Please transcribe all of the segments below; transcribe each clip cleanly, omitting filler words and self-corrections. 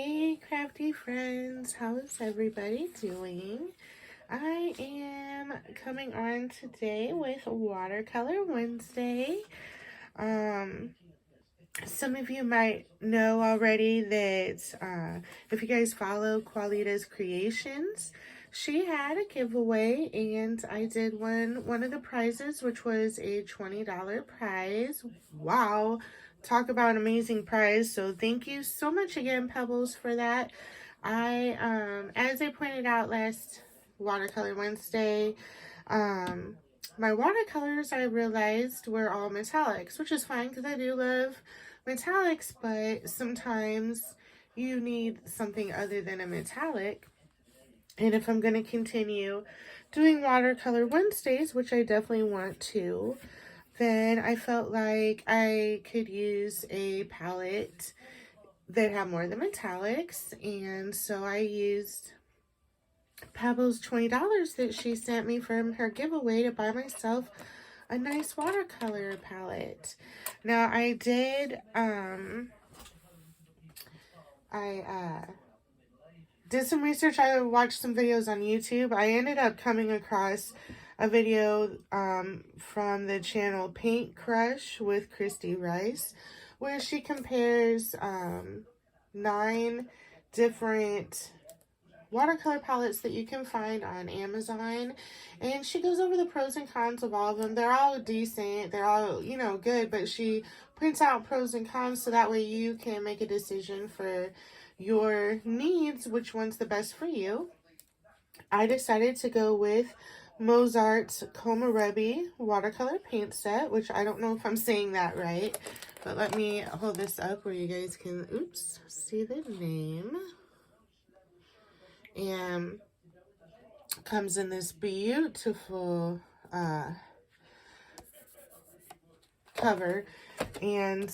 Hey crafty friends, how is everybody doing? I am coming on today with Watercolor Wednesday. Some of you might know already that if you guys follow Qualita's Creations, she had a giveaway and I did one of the prizes, which was a $20 prize. Wow, talk about an amazing prize. So thank you so much again, Pebbles, for that. As I pointed out last Watercolor Wednesday, my watercolors I realized were all metallics, which is fine because I do love metallics, but sometimes you need something other than a metallic. And if I'm going to continue doing Watercolor Wednesdays, which I definitely want to, then I felt like I could use a palette that had more of the metallics. And so I used Pebbles $20 that she sent me from her giveaway to buy myself a nice watercolor palette. Now I did did some research. I watched some videos on YouTube. I ended up coming across a video from the channel Paint Crush with Christy Rice, where she compares 9 different watercolor palettes that you can find on Amazon, and she goes over the pros and cons of all of them. They're all decent, they're all, you know, good, but she prints out pros and cons so that way you can make a decision for your needs, which one's the best for you. I decided to go with Mozart's Komorebi watercolor paint set, which I don't know if I'm saying that right, but let me hold this up where you guys can, see the name. And comes in this beautiful cover, and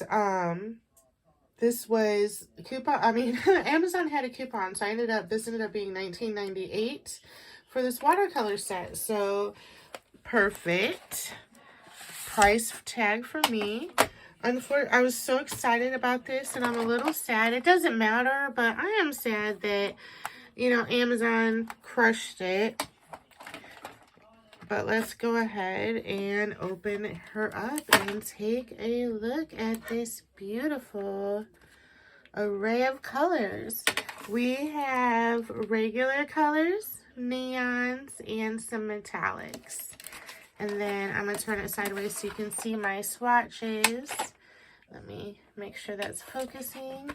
this was coupon. I mean, Amazon had a coupon, so this ended up being $19.98 for this watercolor set. So perfect price tag for me. I was so excited about this, and I'm a little sad. It doesn't matter, but I am sad that, you know, Amazon crushed it. But let's go ahead and open her up and take a look at this beautiful array of colors. We have regular colors, neons, and some metallics. And then I'm going to turn it sideways so you can see my swatches. Let me make sure that's focusing.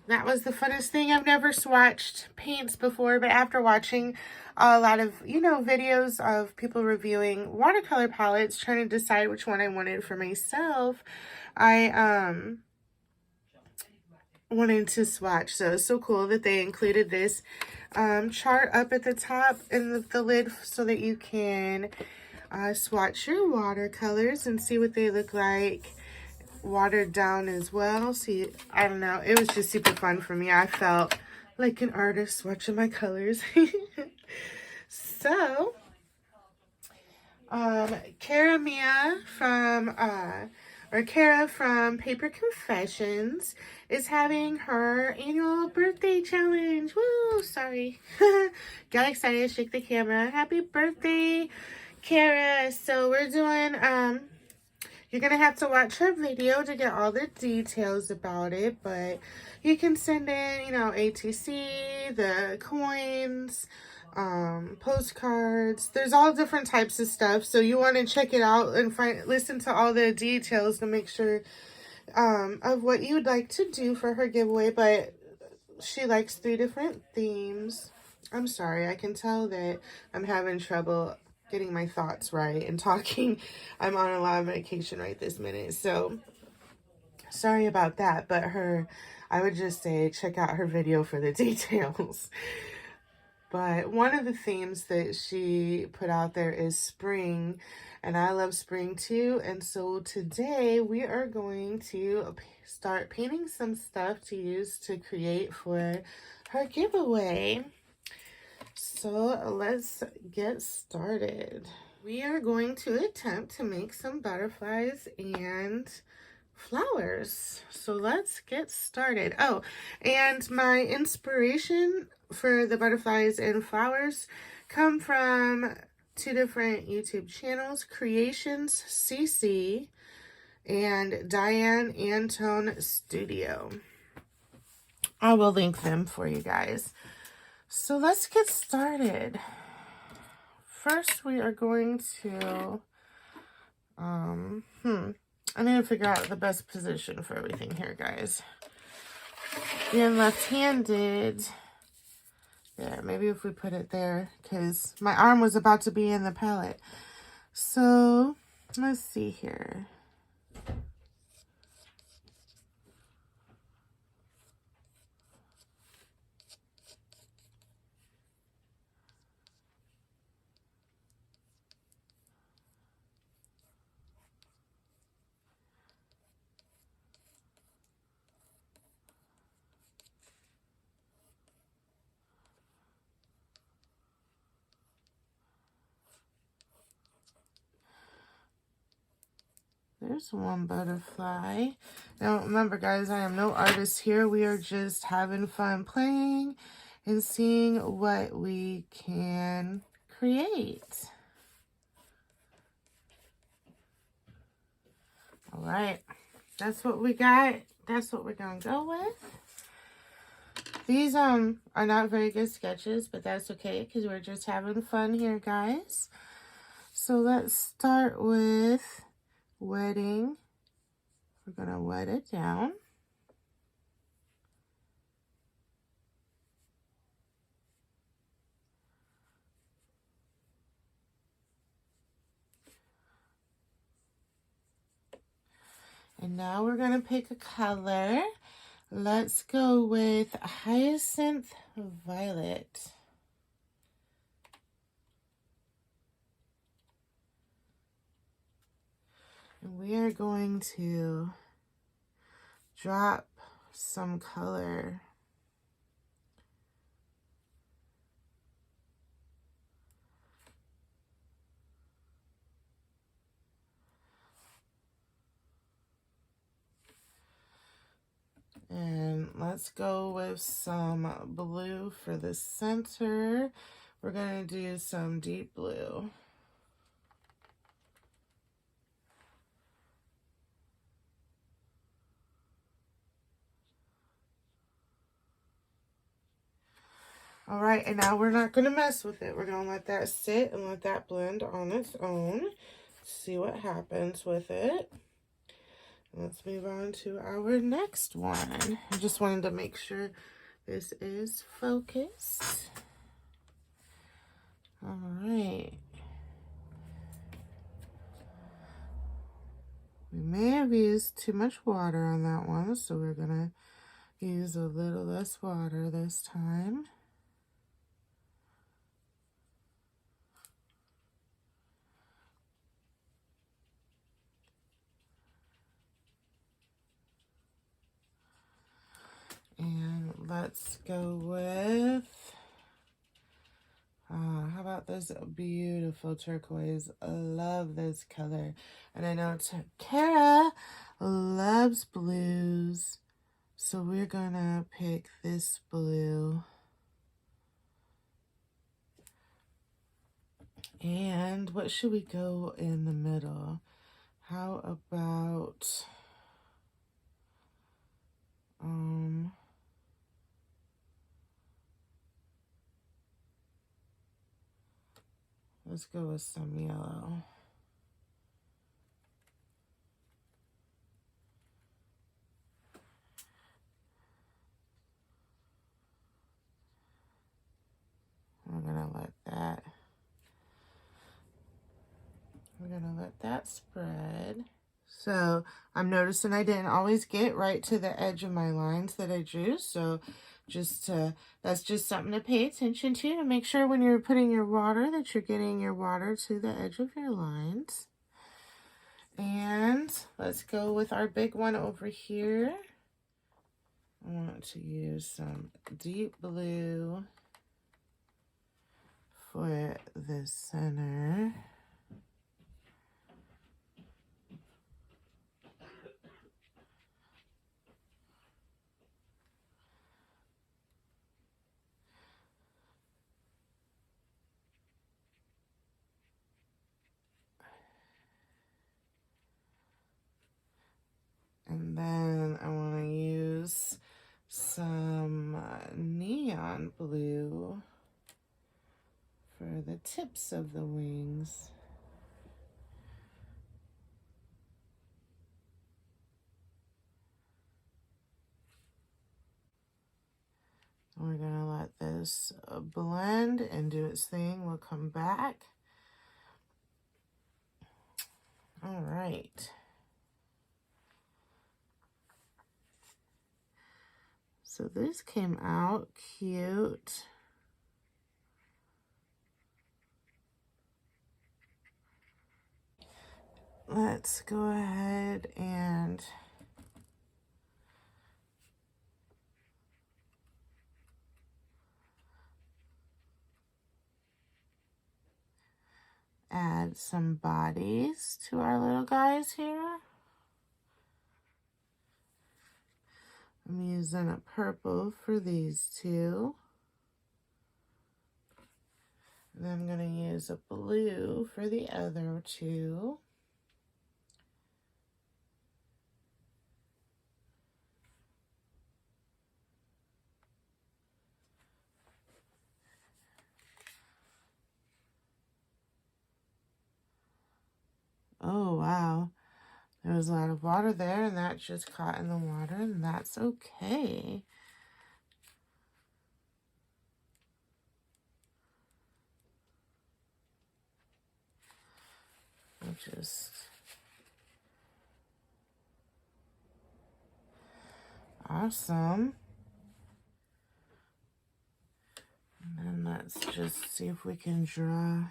That was the funnest thing. I've never swatched paints before, but after watching a lot of, you know, videos of people reviewing watercolor palettes, trying to decide which one I wanted for myself, I wanted to swatch. So it's so cool that they included this chart up at the top and the lid so that you can swatch your watercolors and see what they look like watered down as well. See, I don't know, it was just super fun for me. I felt like an artist watching my colors. So Kara from Paper Confessions is having her annual birthday challenge. Woo, sorry. Got excited, shake the camera. Happy birthday, Kara. So we're doing you're going to have to watch her video to get all the details about it, but you can send in, you know, ATC, the coins, postcards. There's all different types of stuff, so you want to check it out and listen to all the details to make sure of what you would like to do for her giveaway. But she likes 3 different themes. I'm sorry, I can tell that I'm having trouble getting my thoughts right and talking. I'm on a lot of medication right this minute, so sorry about that. But I would just say check out her video for the details. But one of the themes that she put out there is spring, and I love spring too. And so today we are going to start painting some stuff to use to create for her giveaway. So let's get started. We are going to attempt to make some butterflies and flowers. So let's get started. Oh, and my inspiration for the butterflies and flowers come from two different YouTube channels, Creations CC and Diane Antone Studio. I will link them for you guys. So let's get started. First, we are going to, I need to figure out the best position for everything here, guys. Being left-handed, there, maybe if we put it there, because my arm was about to be in the palette. So, let's see here. There's one butterfly. Now, remember, guys, I am no artist here. We are just having fun playing and seeing what we can create. All right. That's what we got. That's what we're going to go with. These are not very good sketches, but that's okay because we're just having fun here, guys. So let's start with wetting. We're going to wet it down. And now we're going to pick a color. Let's go with Hyacinth Violet. And we are going to drop some color. And let's go with some blue for the center. We're going to do some deep blue. All right, and now we're not going to mess with it. We're going to let that sit and let that blend on its own. See what happens with it. Let's move on to our next one. I just wanted to make sure this is focused. All right. We may have used too much water on that one, so we're going to use a little less water this time. And let's go with, how about this beautiful turquoise? I love this color. And I know Kara loves blues, so we're gonna pick this blue. And what should we go in the middle? How about, let's go with some yellow. We're gonna let that spread. So I'm noticing I didn't always get right to the edge of my lines that I drew. So that's just something to pay attention to make sure when you're putting your water that you're getting your water to the edge of your lines. And let's go with our big one over here. I want to use some deep blue for the center. some neon blue for the tips of the wings. We're gonna let this blend and do its thing. We'll come back. All right. So this came out cute. Let's go ahead and add some bodies to our little guys here. I'm using a purple for these two. And I'm going to use a blue for the other two. Oh, wow. There was a lot of water there, and that just caught in the water, and that's okay. I'll just... Awesome. And then let's just see if we can draw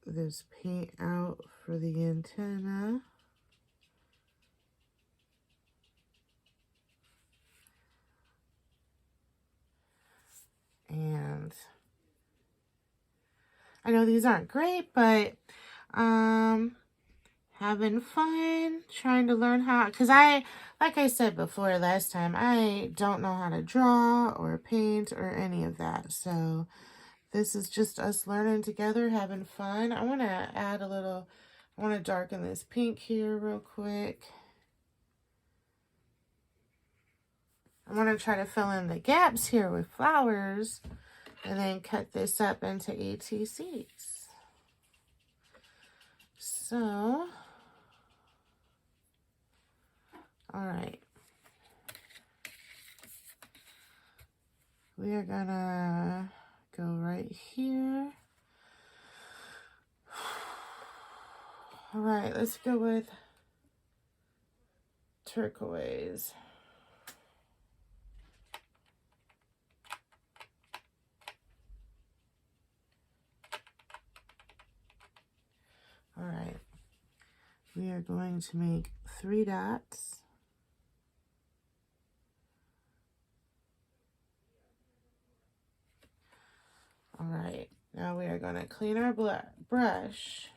this paint out for the antenna. And I know these aren't great, but having fun trying to learn how, because like I said before last time, I don't know how to draw or paint or any of that. So this is just us learning together, having fun. I want to add a little, I want to darken this pink here real quick. I want to try to fill in the gaps here with flowers and then cut this up into ATCs. So, all right. We are gonna go right here. All right, let's go with turquoise. All right, we are going to make 3 dots. All right, now we are going to clean our brush.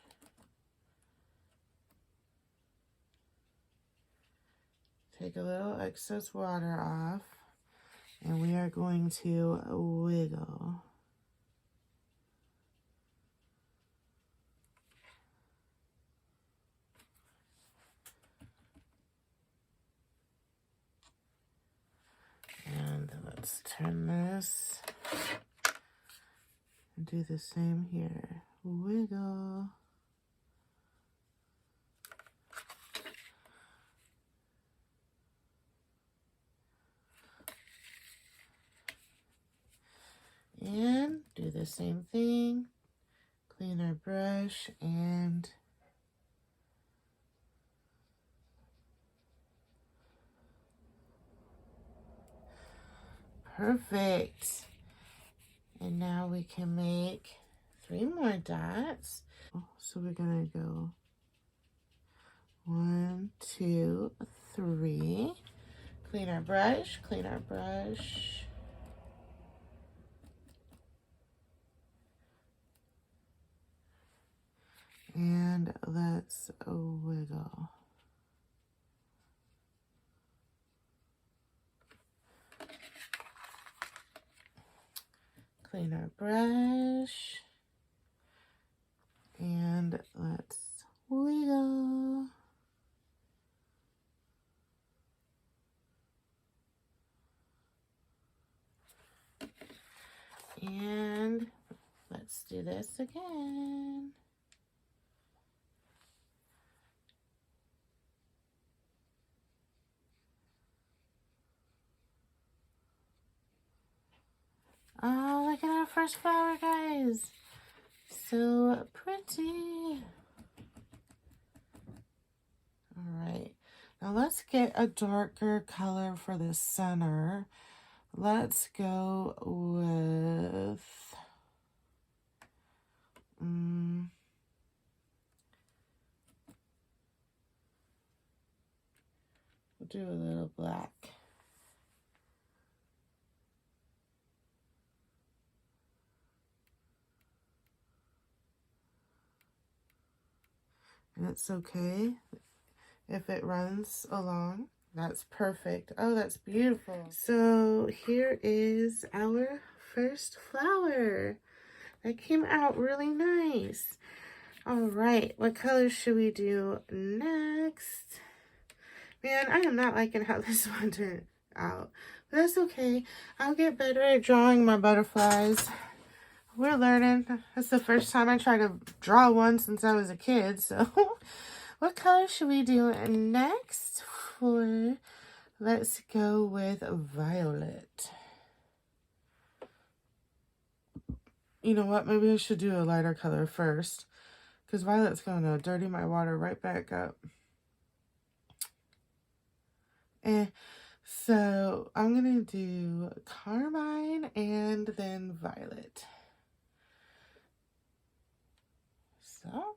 Take a little excess water off, and we are going to wiggle. And let's turn this and do the same here. Wiggle. And do the same thing. Clean our brush and perfect. And now we can make 3 more dots. So we're gonna go 1, 2, 3. Clean our brush, clean our brush. And let's wiggle. Clean our brush. And let's wiggle. And let's do this again. Oh, look at our first flower, guys. So pretty. All right. Now let's get a darker color for the center. Let's go with... we'll do a little black. And it's okay if it runs along. That's perfect. Oh, that's beautiful. So here is our first flower. That came out really nice. All right, what color should we do next? Man, I am not liking how this one turned out. But that's okay. I'll get better at drawing my butterflies. We're learning. That's the first time I tried to draw one since I was a kid. So what color should we do next? Let's go with violet. You know what? Maybe I should do a lighter color first, because violet's going to dirty my water right back up. So I'm going to do carmine and then violet. So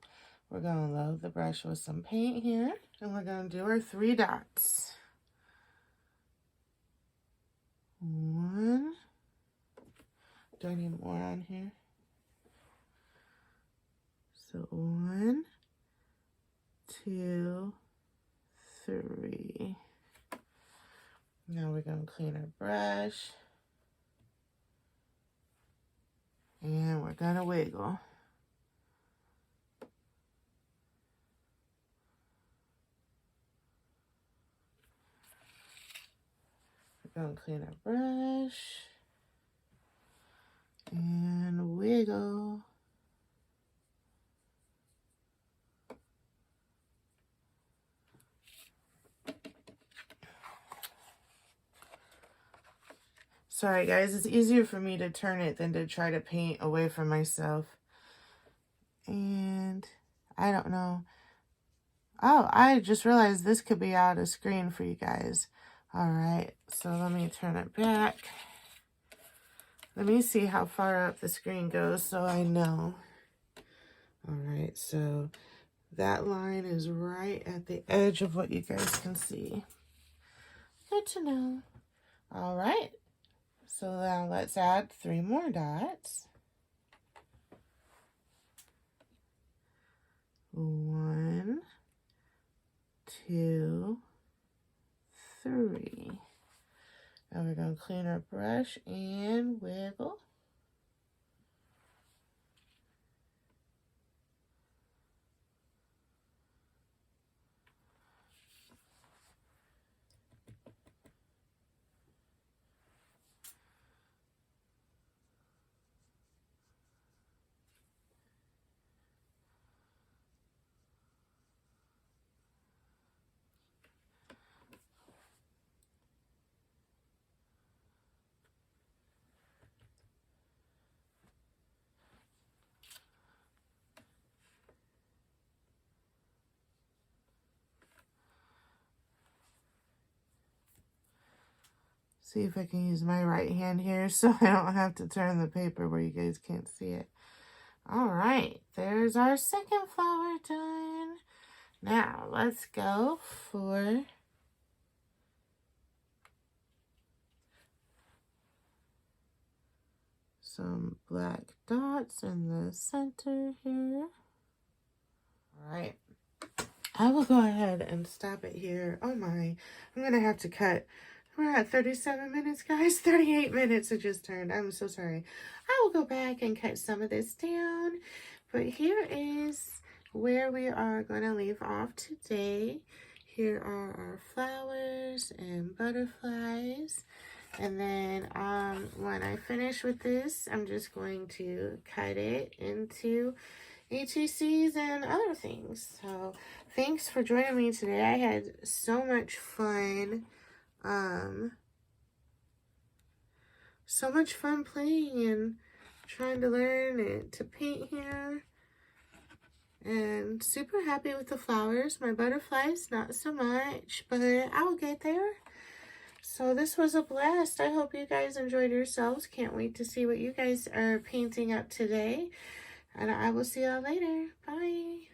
we're going to load the brush with some paint here, and we're going to do our 3 dots. 1. Do I need more on here? So 1, 2, 3. Now we're going to clean our brush. And we're going to wiggle. We're going to clean our brush. And wiggle. Sorry guys, it's easier for me to turn it than to try to paint away from myself. And I don't know. Oh, I just realized this could be out of screen for you guys. All right, so let me turn it back. Let me see how far up the screen goes so I know. All right, so that line is right at the edge of what you guys can see. Good to know. All right, so now let's add 3 more dots. 1, 2, 3. Now we're going to clean our brush and wiggle. See if I can use my right hand here so I don't have to turn the paper where you guys can't see it. All right, there's our second flower done. Now let's go for some black dots in the center here. All right, I will go ahead and stop it here. Oh my, I'm gonna have to cut. We're at 37 minutes, guys. 38 minutes it just turned. I'm so sorry. I will go back and cut some of this down. But here is where we are going to leave off today. Here are our flowers and butterflies. And then when I finish with this, I'm just going to cut it into ETCs and other things. So thanks for joining me today. I had so much fun. So much fun playing and trying to learn to paint here. And super happy with the flowers. My butterflies, not so much, but I'll get there. So this was a blast. I hope you guys enjoyed yourselves. Can't wait to see what you guys are painting up today. And I will see y'all later. Bye.